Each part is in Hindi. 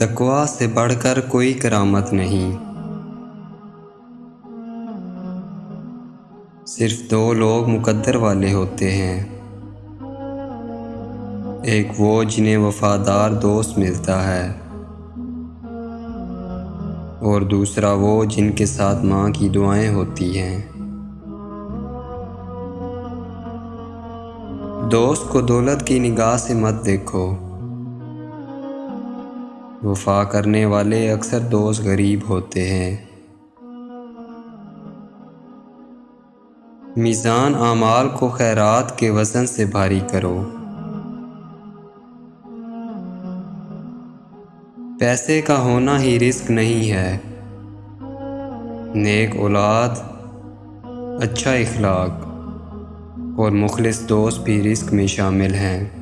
तकवा से बढ़कर कोई करामत नहीं। सिर्फ दो लोग मुकद्दर वाले होते हैं, एक वो जिन्हें वफादार दोस्त मिलता है और दूसरा वो जिनके साथ माँ की दुआएं होती हैं। दोस्त को दौलत की निगाह से मत देखो, वफा करने वाले अक्सर दोस्त गरीब होते हैं। मीज़ान आमाल को खैरात के वज़न से भारी करो। पैसे का होना ही रिस्क नहीं है, नेक औलाद, अच्छा इखलाक और मुखलिस दोस्त भी रिस्क में शामिल हैं।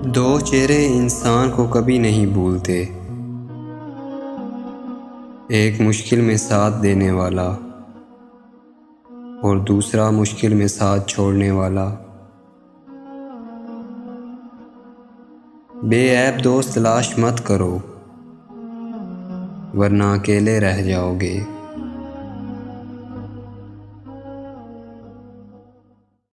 दो चेहरे इंसान को कभी नहीं भूलते, एक मुश्किल में साथ देने वाला और दूसरा मुश्किल में साथ छोड़ने वाला। बेऐब दोस्त तलाश मत करो, वरना अकेले रह जाओगे।